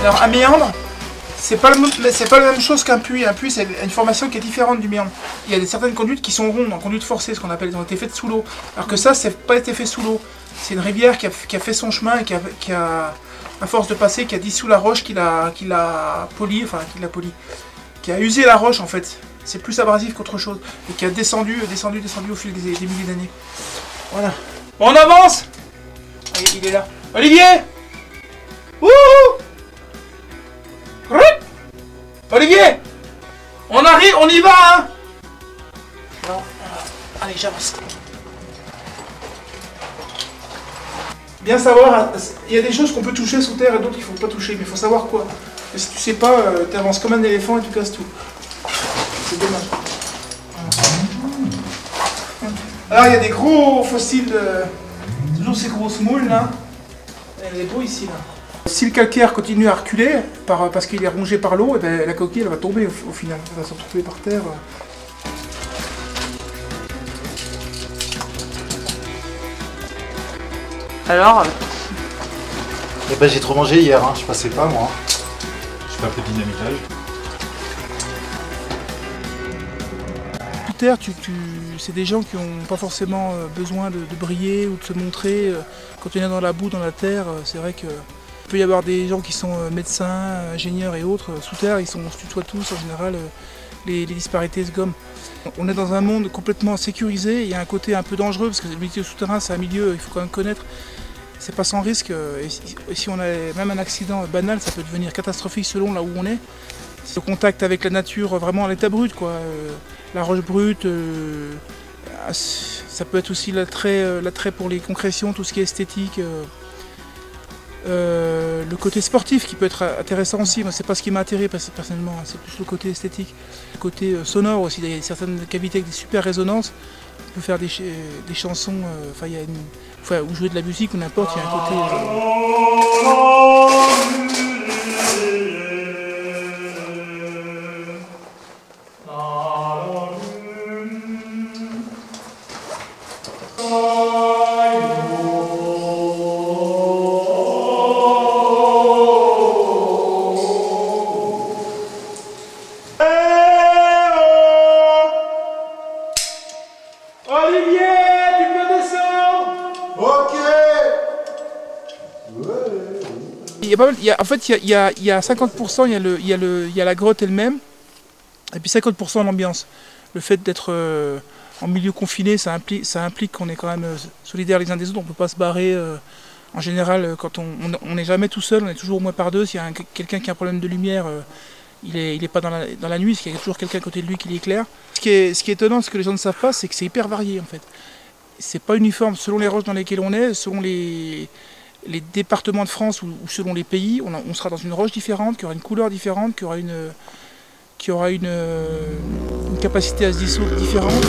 Alors un méandre, c'est pas la même chose qu'un puits. Un puits, c'est une formation qui est différente du méandre. Il y a certaines conduites qui sont rondes, en conduite forcée, ce qu'on appelle, elles ont été faites sous l'eau. Alors que ça, c'est pas été fait sous l'eau. C'est une rivière qui a fait son chemin et qui a, à force de passer, qui a dissous la roche, qui l'a poli, qui a usé la roche en fait. C'est plus abrasif qu'autre chose. Et qui a descendu au fil des milliers d'années. Voilà. On avance. Il est là. Olivier. Wouhou. Olivier. On arrive, on y va hein. Non. Allez, j'avance. Bien savoir, il y a des choses qu'on peut toucher sous terre et d'autres qu'il ne faut pas toucher, mais il faut savoir quoi. Et si tu sais pas, tu avances comme un éléphant et tu casses tout. C'est dommage. Alors il y a des gros fossiles, toujours ces grosses moules là. Elle est beau ici là. Si le calcaire continue à reculer, parce qu'il est rongé par l'eau, la coquille elle va tomber au final, elle va se retrouver par terre. Alors Eh ben j'ai trop mangé hier, hein. Je passais pas moi. Je fais un peu de dynamitage. Sous terre, c'est des gens qui n'ont pas forcément besoin de briller ou de se montrer. Quand on est dans la boue, dans la terre, c'est vrai qu'il peut y avoir des gens qui sont médecins, ingénieurs et autres. Sous terre, on se tutoie tous, en général, les disparités se gomment. On est dans un monde complètement sécurisé, il y a un côté un peu dangereux, parce que le milieu souterrain, c'est un milieu qu'il faut quand même connaître. C'est pas sans risque, et si on a même un accident banal, ça peut devenir catastrophique selon là où on est. C'est le contact avec la nature, vraiment à l'état brut, quoi. La roche brute, ça peut être aussi l'attrait pour les concrétions, tout ce qui est esthétique. Le côté sportif qui peut être intéressant aussi, moi c'est pas ce qui m'a attiré personnellement, c'est plus le côté esthétique. Le côté sonore aussi, il y a certaines cavités avec des super résonances, on peut faire des chansons, ou jouer de la musique ou n'importe, il y a un côté... Olivier, tu peux descendre? Ok. En fait, il y a 50%, il y a la grotte elle-même, et puis 50% l'ambiance. Le fait d'être en milieu confiné, ça implique qu'on est quand même solidaires les uns des autres, on ne peut pas se barrer. En général, quand on n'est jamais tout seul, on est toujours au moins par deux. S'il y a quelqu'un qui a un problème de lumière, il est pas dans la nuit, parce qu'il y a toujours quelqu'un à côté de lui qui l'éclaire. Ce qui est étonnant, ce que les gens ne savent pas, c'est que c'est hyper varié en fait. C'est pas uniforme selon les roches dans lesquelles on est, selon les départements de France ou selon les pays. On sera dans une roche différente, qui aura une couleur différente, qui aura une capacité à se dissoudre différente.